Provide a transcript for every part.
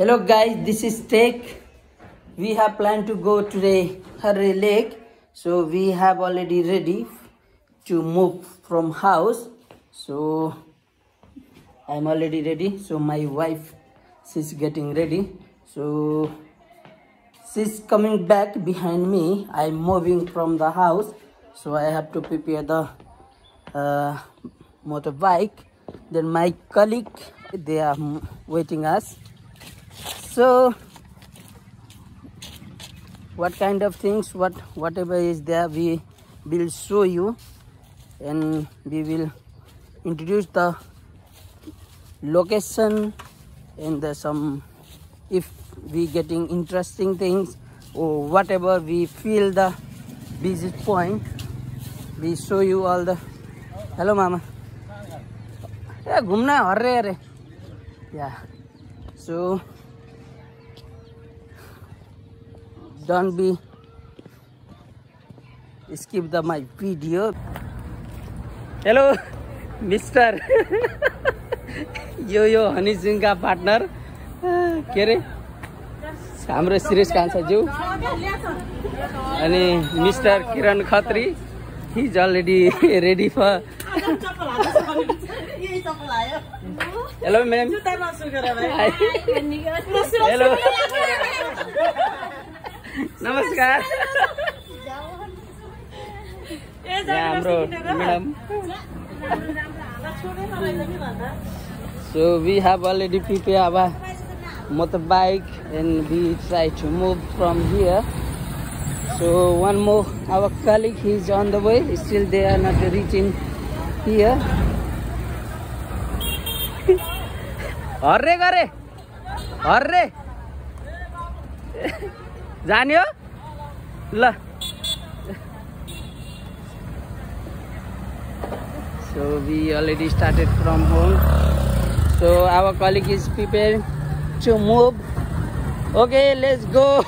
Hello guys, this is Tech. We have planned to go to the Harre Lake. So we have already ready to move from house. So I'm already ready. So my wife, she's getting ready. So she's coming back behind me. I'm moving from the house. So I have to prepare the motorbike. Then my colleague, they are waiting us. So what kind of things, whatever is there, we will show you, and we will introduce the location and some, if we getting interesting things or whatever we feel the visit point, we show you all the. Hello mama. Yeah, घूमना hooray hooray. Yeah. So don't be skip my video. Hello Mr. यो हनी सिंह का partner के रे हाम्रो सुरेश कान्छाज्यू अनि mister Kiran Khatri. He is already ready for. Hello ma'am. Hi. Hello. Namaskar. Yeah, bro, madam. So we have already prepared our motorbike and we try to move from here. So one more, our colleague, he is on the way. Still they are not reaching here. Arre gare, arre. Janyo, la. So we already started from home. So our colleague is prepared to move. Okay, let's go.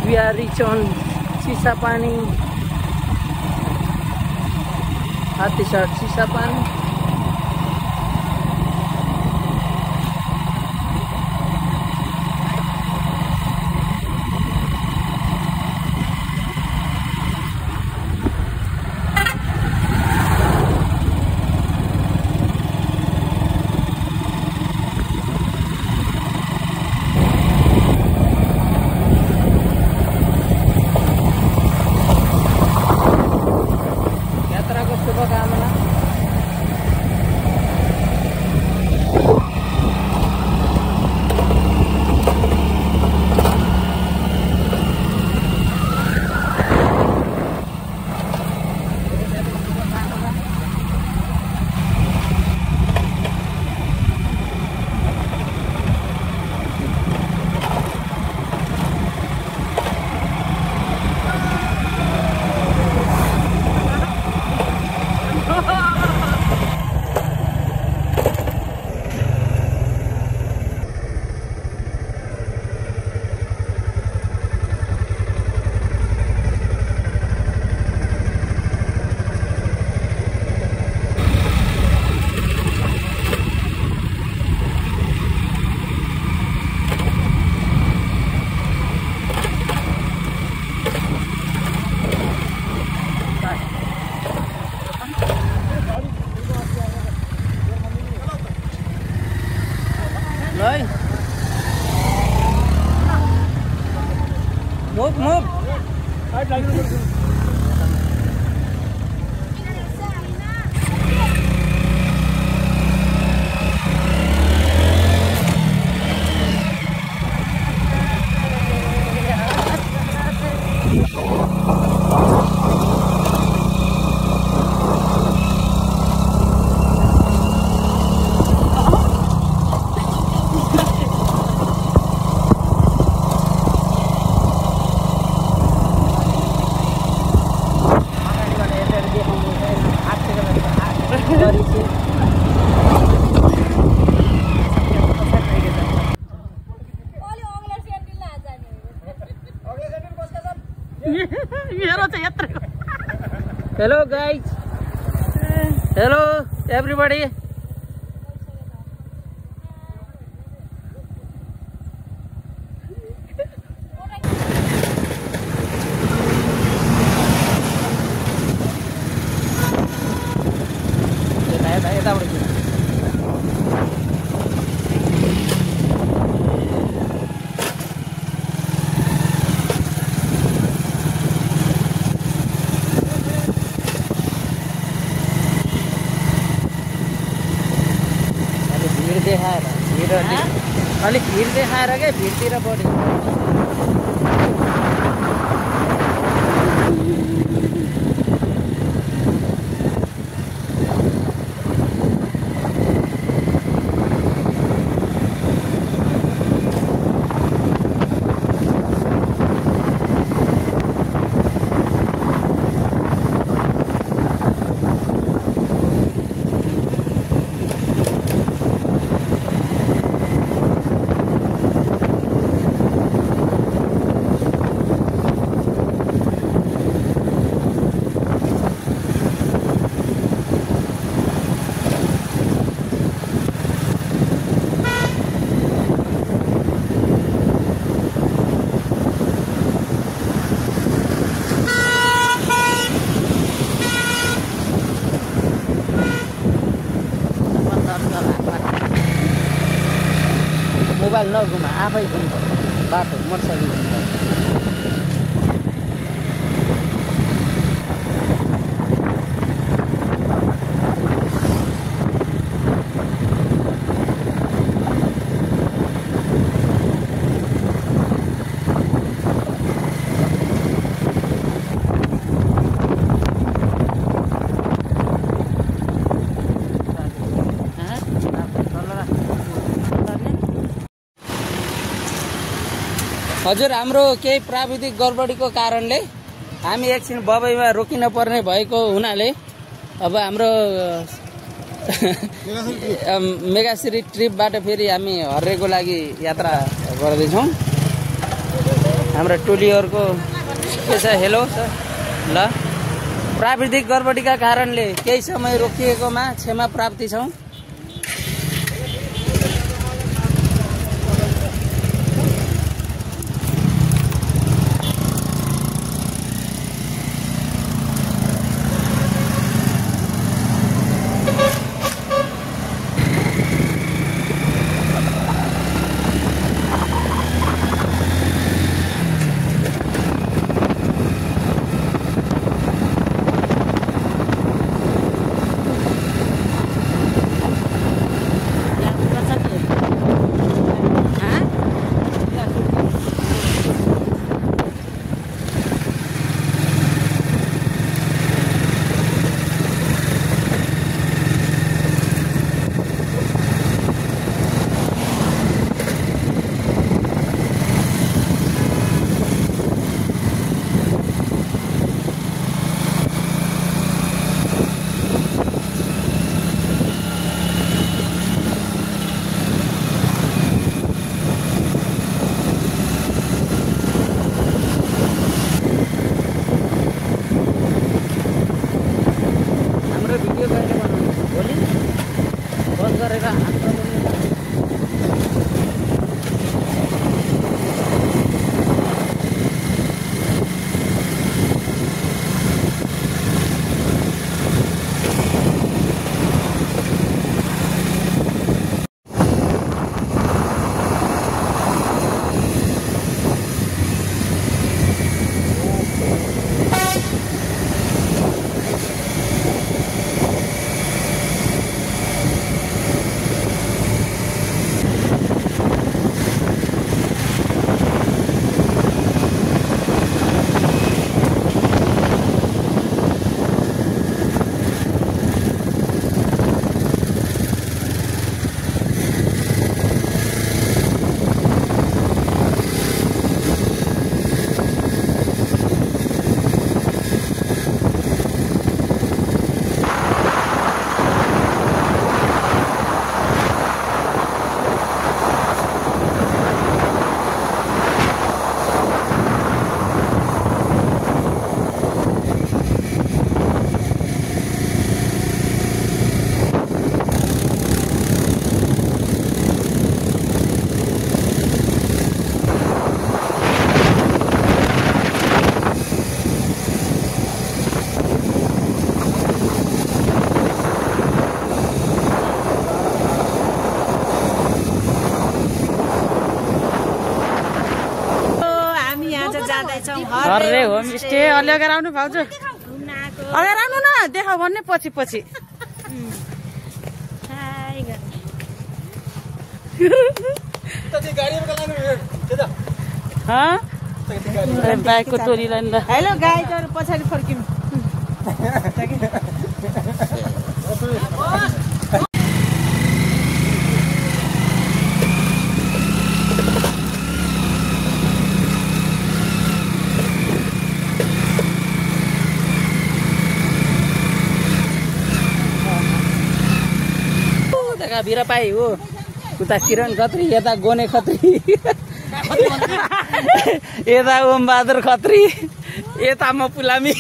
We are reach on Sisapani, Hatisar Sisapani. है move move Hello guys. Hello everybody. अलिक भिड देखाएर क्या भिडतिर बढी mobile नघुमा आफै घुम्छ बाटो motorcycle घुम्छ हजुर हाम्रो केही प्राविधिक गडबडीको कारणले हामी एकछिन बबईमा रोकिन पर्ने भएको हुनाले अब हाम्रो मेगाश्री ट्रिपबाट फेरि हामी हर्रेको लागि यात्रा गर्दैछौँ हाम्रो टोलीहरुको के छ हेलो सर ल प्राविधिक गडबडीका कारणले केही समय रोकिएकोमा क्षमा प्राप्ति छौं हर्रे होमस्टे अलि अगाडि आउनु भाउजू अगाडि आउनु न देखाउ भन्ने पछि पछि बाइकको टोलीलाई ल हेलो गाइजहरू पछाडि फर्किनु भिरा पाइ हो उता किरण खत्री यता गोने खत्री यता ओम बहादुर खत्री यता म पुलामी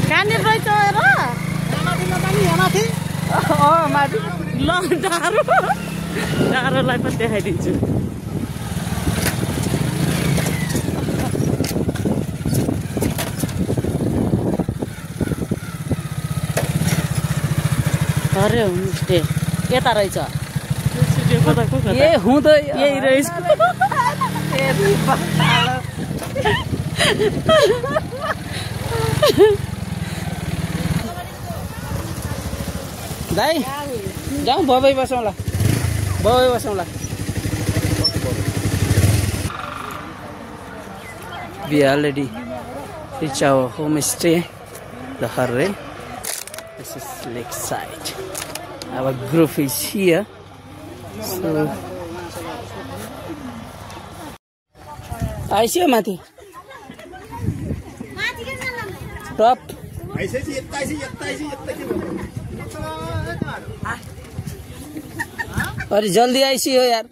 कहाँनिर रहेछ र माथि ल डाँडोलाई पनि देखाइदिन्छु अरे होमस्टे यता रहेछ ए हुँदो यही रहेछ दाइ जाउँ बबै बसौँला We already reach our homestay, the Harre. This is lakeside. Our group is here. So, I see you, Mati. Top. अरे जल्दी आइसी हो यार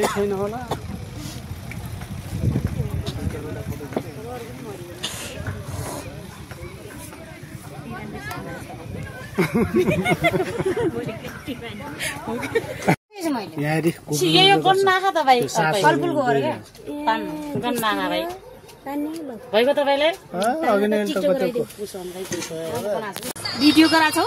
छैन होला भइगयो तपाईले भिडियो गराछौ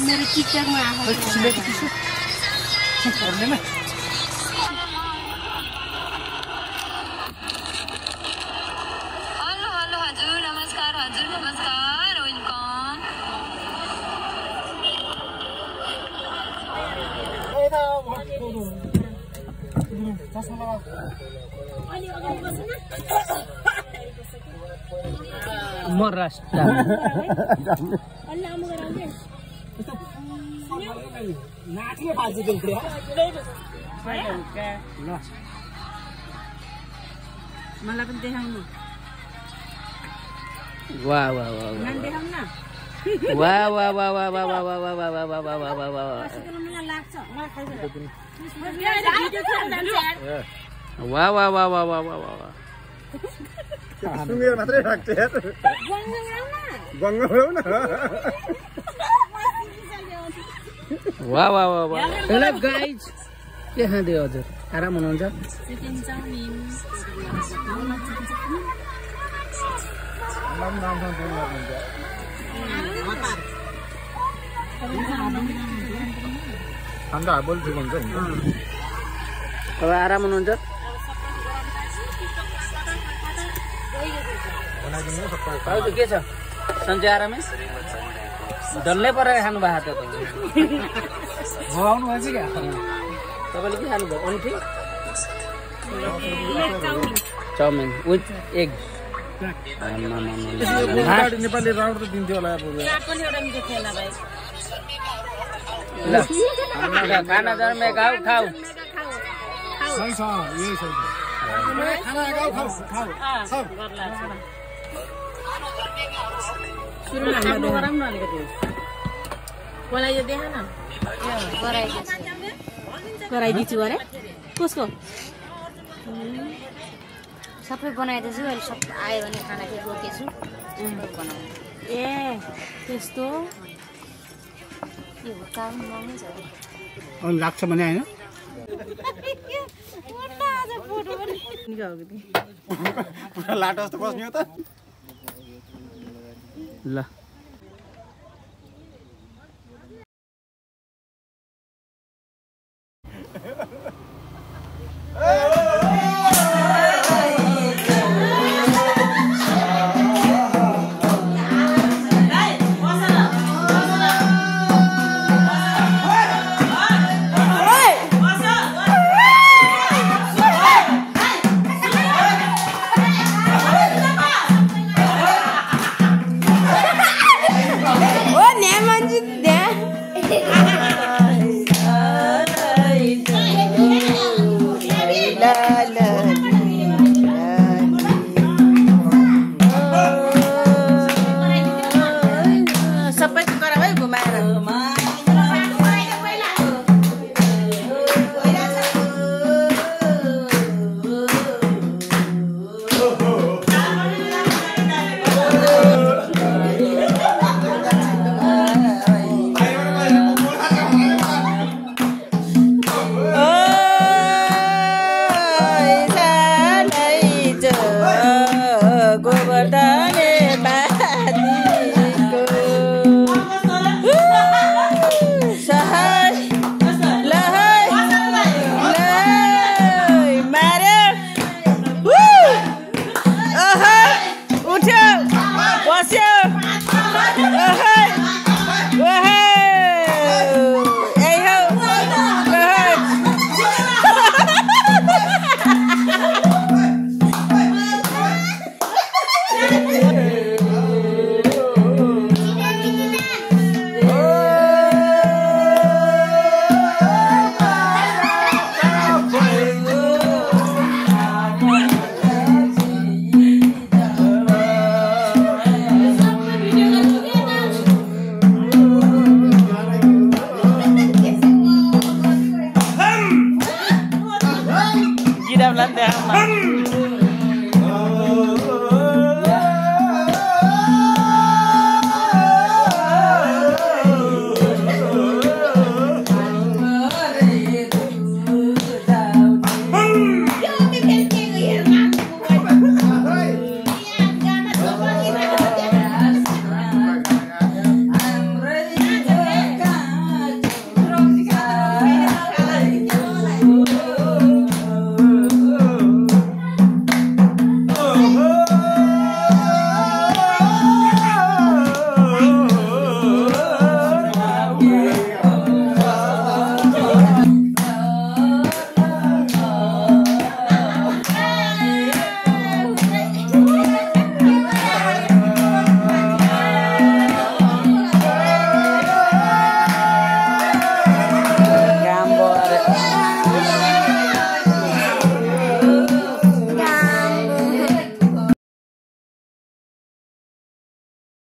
मेरो टिकटकमा आएको मलाई पनि देखाउनु वाह वाह वाह नाम देखाउनु न वाह वाह वाह वाह वाह वाह वाह वाह वाह वाह वाह वाह वाह वाह वाह मलाई लाग्छ मलाई खाइदिनु वाह वाह वाह वाह वाह वाह वाह सुँगेर मात्रै राख्छ यार गङ्गा न वाह वाह वाह वाह हेलो गाइज के खाँदै हजुर आराम हुनुहुन्छ चिकन चाउमिन ठन्डा बोल ठिक हुन्छ अब आराम हुनुहुन्छ के छ सन्चै आरामै डल्लै परेर खानु भएको थियो भगाउनु भएछ क्या तपाईँले के खानुभयो अन्ठी chow mein with egg Nepali round त दिन्थ्यो होला ल खाना जन्मेका खाऊ सही छ यही छ खाना गाउ खाऊ खाऊ सब सुरुमा हाम्रो गरम न अलिकति मलाई यो देखा न गराइदिन्छु अरे कसको सबै बनाइदिन्छु अहिले सब आयो भने खाना चाहिँ रोकेछु बनाउनु ए त्यस्तो यो काम नहुने छ अनि लाग्छ भने हैन पुरा लाटो जस्तो बस्ने हो त ल गोवर्धन